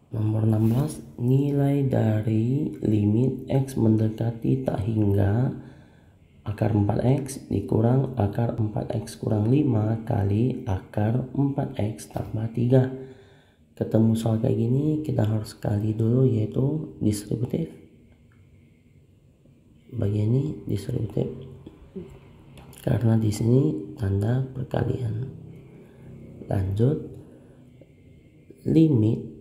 Nomor 16, nilai dari limit X mendekati tak hingga akar 4X dikurang akar 4X kurang 5 kali akar 4X tambah 3. Ketemu soal kayak gini, kita harus kali dulu, yaitu distributif. Bagian ini distributif karena di sini tanda perkalian. Lanjut, limit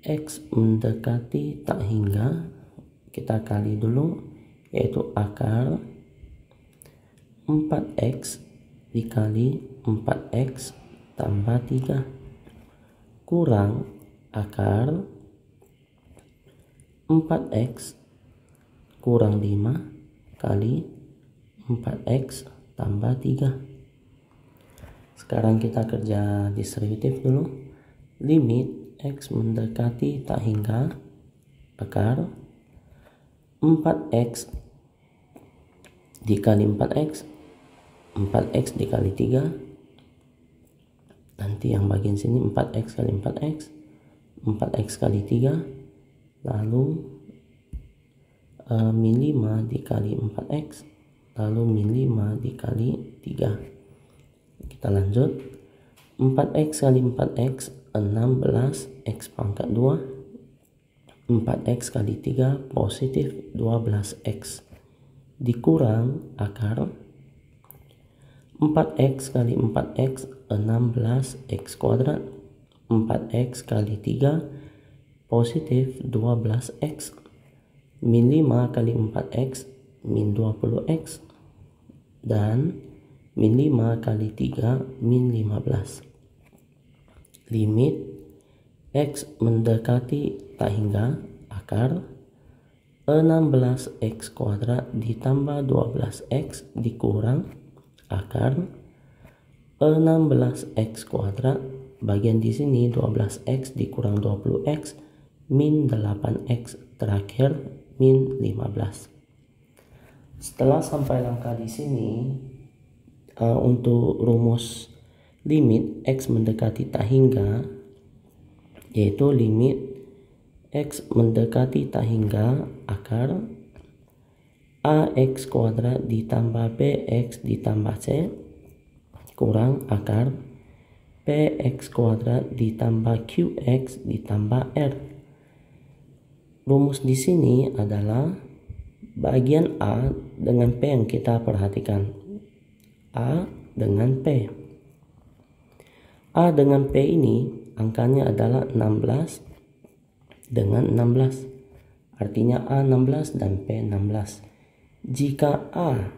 X mendekati tak hingga, kita kali dulu, yaitu akar 4X dikali 4X tambah 3 kurang akar 4X kurang 5 kali 4X tambah 3. Sekarang kita kerja distributif dulu. Limit X mendekati tak hingga akar 4X dikali 4X, 4X dikali 3, nanti yang bagian sini 4X kali 4X, 4X kali 3, lalu min 5 dikali 4X, lalu min 5 dikali 3. Kita lanjut, 4X kali 4X 16, X pangkat 2, 4X kali 3 positif 12X dikurang akar 4X kali 4X 16X kuadrat, 4X kali 3 positif 12X, min 5 kali 4X min 20X, dan min 5 kali 3 min 15. Limit X mendekati tak hingga akar 16X kuadrat ditambah 12X dikurang akar 16X kuadrat, bagian di sini 12X dikurang 20X min 8X, terakhir min 15. Setelah sampai langkah di sini, untuk rumus limit X mendekati tak hingga, yaitu limit X mendekati tak hingga akar AX kuadrat ditambah BX ditambah C kurang akar PX kuadrat ditambah QX ditambah R. Rumus di sini adalah bagian A dengan P yang kita perhatikan. A dengan P. A dengan P ini angkanya adalah 16 dengan 16. Artinya A 16 dan P 16. Jika A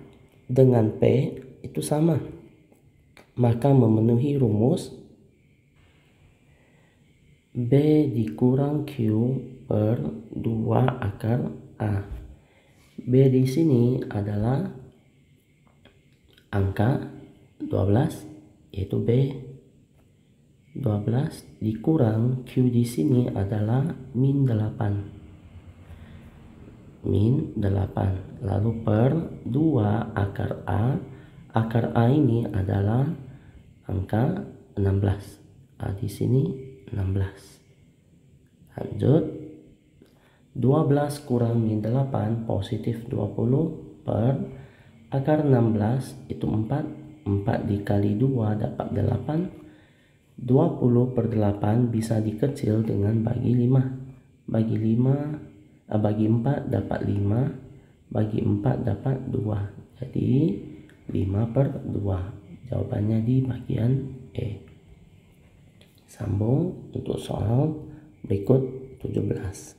dengan P itu sama, maka memenuhi rumus B dikurang Q per 2 akar A. B di sini adalah angka 12, yaitu B 12 dikurang Q di sini adalah min 8. Min 8. Lalu per 2 akar A. Akar A ini adalah angka 16. A di sini 16. Lanjut. 12 kurang min 8 positif 20 per akar 16 itu 4. 4 dikali 2 dapat 8. 20 per 8 bisa dikecil dengan bagi 5. Bagi 4 dapat 5. Bagi 4 dapat 2. Jadi 5 per 2. Jawabannya di bagian E. Sambung untuk soal berikut 17.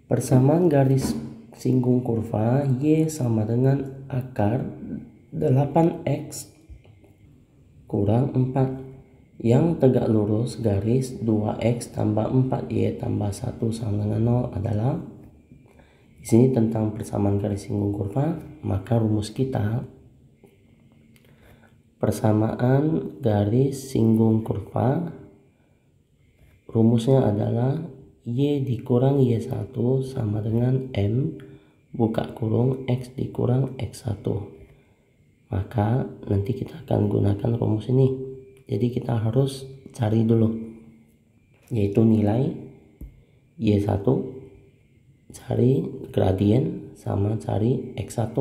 Persamaan garis singgung kurva Y sama dengan akar 8X kurang 4 yang tegak lurus garis 2X tambah 4Y tambah 1 sama dengan 0 adalah, di sini tentang persamaan garis singgung kurva, maka rumus kita persamaan garis singgung kurva rumusnya adalah Y dikurang Y1 sama dengan M buka kurung X dikurang X1. Maka nanti kita akan gunakan rumus ini. Jadi kita harus cari dulu yaitu nilai Y1, cari gradien sama cari X1.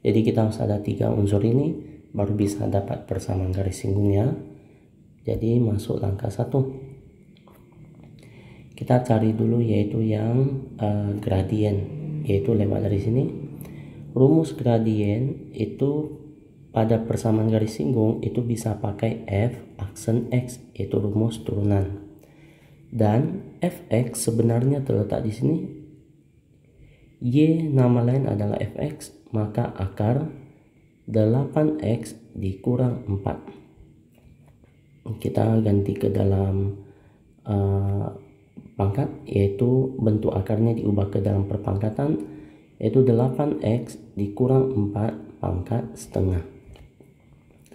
Jadi kita harus ada 3 unsur ini baru bisa dapat persamaan garis singgungnya. Jadi masuk langkah 1. Kita cari dulu yaitu yang gradien, yaitu lewat dari sini. Rumus gradien itu pada persamaan garis singgung itu bisa pakai F aksen X, yaitu rumus turunan. Dan Fx sebenarnya terletak di sini. Y nama lain adalah Fx, maka akar 8x dikurang 4. Kita ganti ke dalam pangkat, yaitu bentuk akarnya diubah ke dalam perpangkatan, yaitu 8x dikurang 4 pangkat setengah.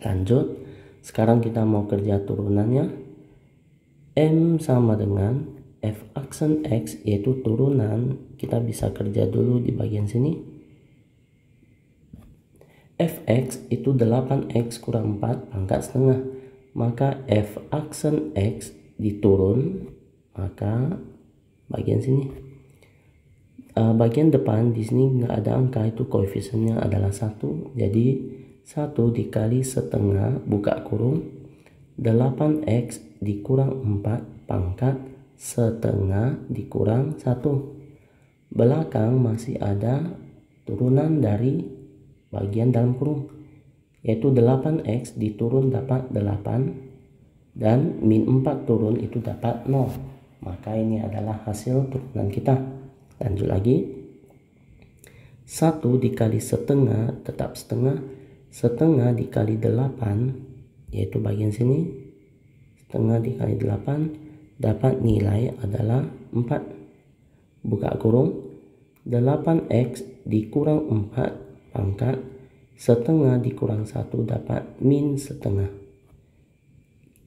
Lanjut, sekarang kita mau kerja turunannya. M sama dengan F aksen X, yaitu turunan. Kita bisa kerja dulu di bagian sini. Fx itu 8x kurang 4 pangkat setengah, maka F aksen X diturun, maka bagian sini. Bagian depan di sini nggak ada angka, itu koefisiennya adalah 1. Jadi 1 dikali setengah buka kurung 8x dikurang 4 pangkat setengah dikurang 1. Belakang masih ada turunan dari bagian dalam kurung, yaitu 8x diturun dapat 8 dan min 4 turun itu dapat 0. Maka ini adalah hasil turunan kita. Lanjut lagi. 1 dikali setengah tetap setengah. Setengah dikali 8, yaitu bagian sini, setengah dikali 8 dapat nilai adalah 4. Buka kurung 8x dikurang 4 pangkat setengah dikurang 1 dapat min setengah.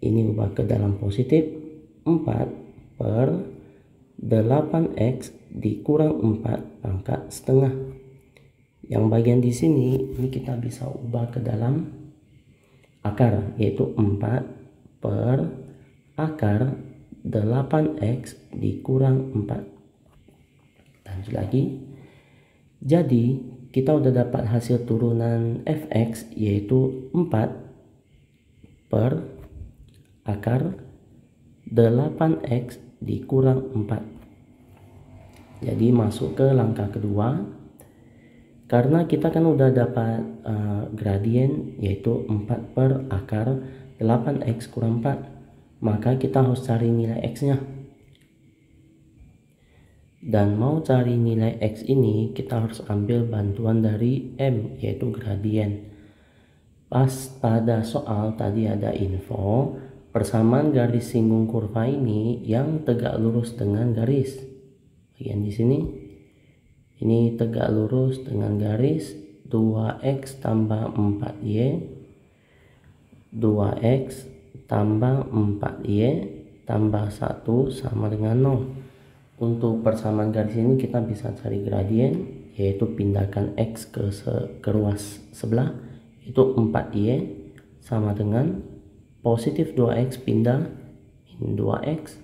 Ini ubah ke dalam positif. 4 per 8x dikurang 4 pangkat setengah. Yang bagian di sini ini kita bisa ubah ke dalam akar, yaitu 4 per akar 8x dikurang 4. Lanjut lagi. Jadi kita udah dapat hasil turunan Fx, yaitu 4 per akar 8x dikurang 4. Jadi masuk ke langkah kedua. Karena kita kan udah dapat gradien, yaitu 4 per akar 8x kurang 4, maka kita harus cari nilai x nya. Dan mau cari nilai x ini kita harus ambil bantuan dari M, yaitu gradien. Pas pada soal tadi ada info persamaan garis singgung kurva ini yang tegak lurus dengan garis. Bagian di sini ini tegak lurus dengan garis 2x tambah 4y, 2x tambah 4y tambah 1 sama dengan 0. Untuk persamaan garis ini kita bisa cari gradien, yaitu pindahkan x ke ruas sebelah, itu 4y sama dengan positif 2x pindah min 2x,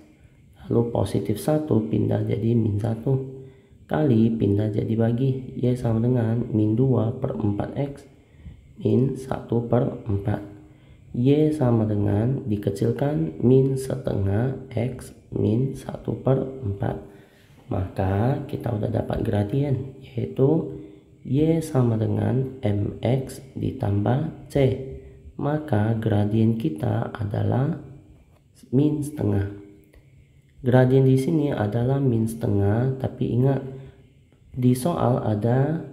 lalu positif 1 pindah jadi min 1, kali pindah jadi bagi, y sama dengan min 2 per 4x min 1 per 4. Y sama dengan dikecilkan min setengah x min 1 per 4. Maka kita udah dapat gradien, yaitu y sama dengan mx ditambah c. Maka gradien kita adalah min setengah. Gradien di sini adalah min setengah, tapi ingat di soal ada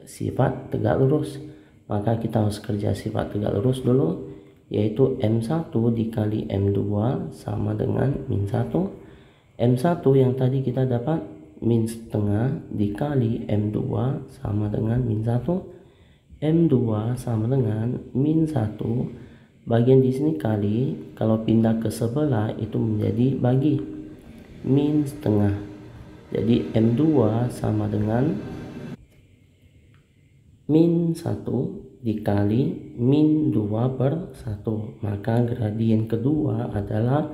sifat tegak lurus, maka kita harus kerja sifat tegak lurus dulu, yaitu M1 dikali M2 sama dengan min 1. M1 yang tadi kita dapat min setengah dikali M2 sama dengan min 1. M2 sama dengan min 1. Bagian di sini kali, kalau pindah ke sebelah itu menjadi bagi, min setengah. Jadi M2 sama dengan min 1 dikali min 2 per 1. Maka gradien kedua adalah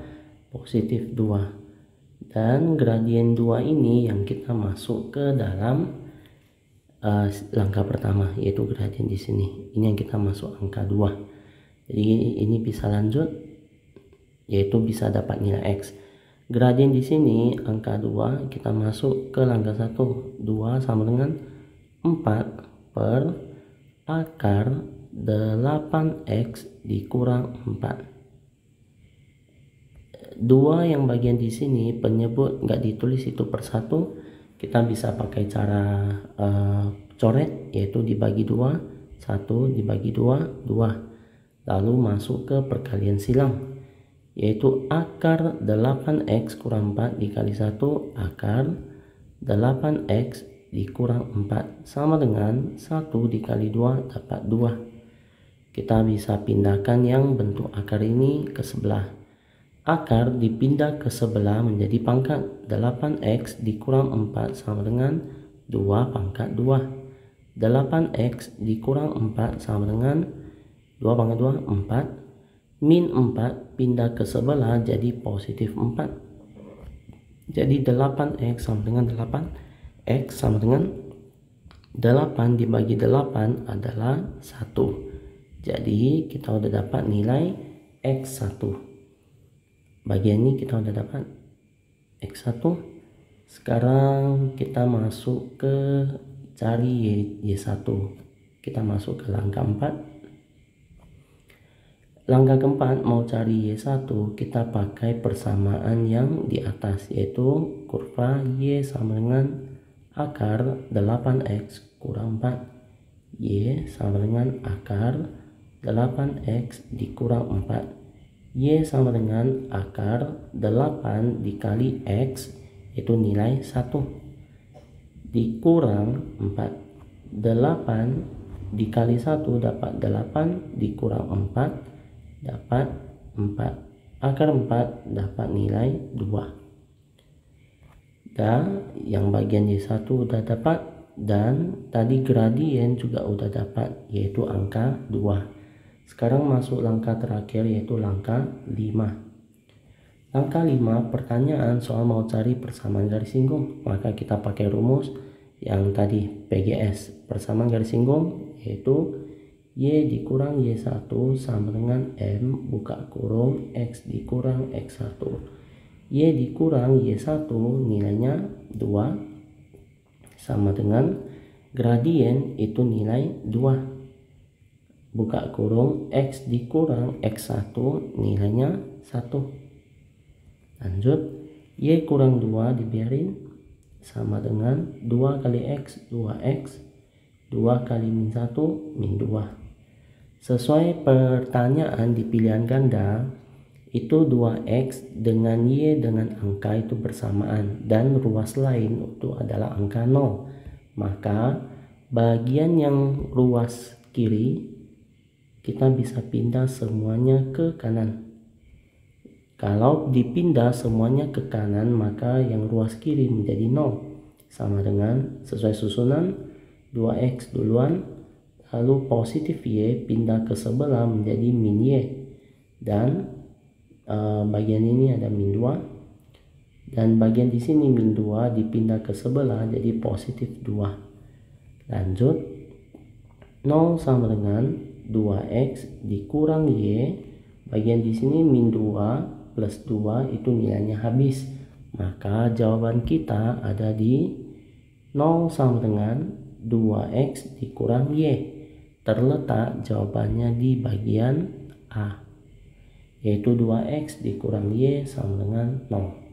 positif 2. Dan gradien 2 ini yang kita masuk ke dalam langkah pertama, yaitu gradien di sini. Ini yang kita masuk angka 2. Jadi ini bisa lanjut, yaitu bisa dapat nilai X. Gradien di sini angka 2 kita masuk ke langkah 1. 2 sama dengan 4 per akar 8X dikurang 4. 2 yang bagian di sini penyebut nggak ditulis itu per 1, kita bisa pakai cara coret, yaitu dibagi 2, 1 dibagi 2, 2. Lalu masuk ke perkalian silang, yaitu akar 8X kurang 4 dikali 1 akar 8X dikurang 4 sama dengan 1 dikali 2 dapat 2. Kita bisa pindahkan yang bentuk akar ini ke sebelah. Akar dipindah ke sebelah menjadi pangkat. 8X dikurang 4 sama dengan 2 pangkat 2. 8X dikurang 4 sama dengan 2 pangkat 2, 4. Min 4 pindah ke sebelah jadi positif 4. Jadi 8X sama dengan 8X sama dengan 8 dibagi 8 adalah 1. Jadi kita udah dapat nilai X1. Bagian ini kita udah dapat X1. Sekarang kita masuk ke cari Y1. Kita masuk ke langkah 4. Langkah keempat, mau cari Y1, kita pakai persamaan yang di atas, yaitu kurva Y sama dengan akar 8X kurang 4. Y sama dengan akar 8X dikurang 4. Y sama dengan akar 8 dikali X, itu nilai 1, dikurang 4. 8 dikali 1 dapat 8, dikurang 4 dapat 4. Akar 4 dapat nilai 2. Dan yang bagian Y1 udah dapat, dan tadi gradien juga udah dapat, yaitu angka 2. Sekarang masuk langkah terakhir, yaitu langkah 5. Langkah 5, pertanyaan soal mau cari persamaan garis singgung. Maka kita pakai rumus yang tadi PGS. Persamaan garis singgung yaitu Y dikurang Y1 sama dengan M buka kurung X dikurang X1. Y dikurang Y1 nilainya 2 sama dengan gradien itu nilai 2. Buka kurung X dikurang X1 nilainya 1. Lanjut, Y kurang 2 dibiarin sama dengan 2 kali X 2X, 2 kali min 1 min 2. Sesuai pertanyaan di pilihan ganda, itu 2X dengan Y dengan angka itu bersamaan dan ruas lain itu adalah angka 0. Maka bagian yang ruas kiri kita bisa pindah semuanya ke kanan. Kalau dipindah semuanya ke kanan, maka yang ruas kiri menjadi 0. Sama dengan sesuai susunan 2X duluan, lalu positif Y pindah ke sebelah menjadi min Y. Dan bagian ini ada min 2. Dan bagian di sini min 2 dipindah ke sebelah jadi positif 2. Lanjut, 0 sama dengan 2X dikurang Y, bagian di sini min 2 plus 2 itu nilainya habis. Maka jawaban kita ada di 0 sama dengan 2X dikurang Y. Terletak jawabannya di bagian A, yaitu 2X dikurang Y sama dengan 0.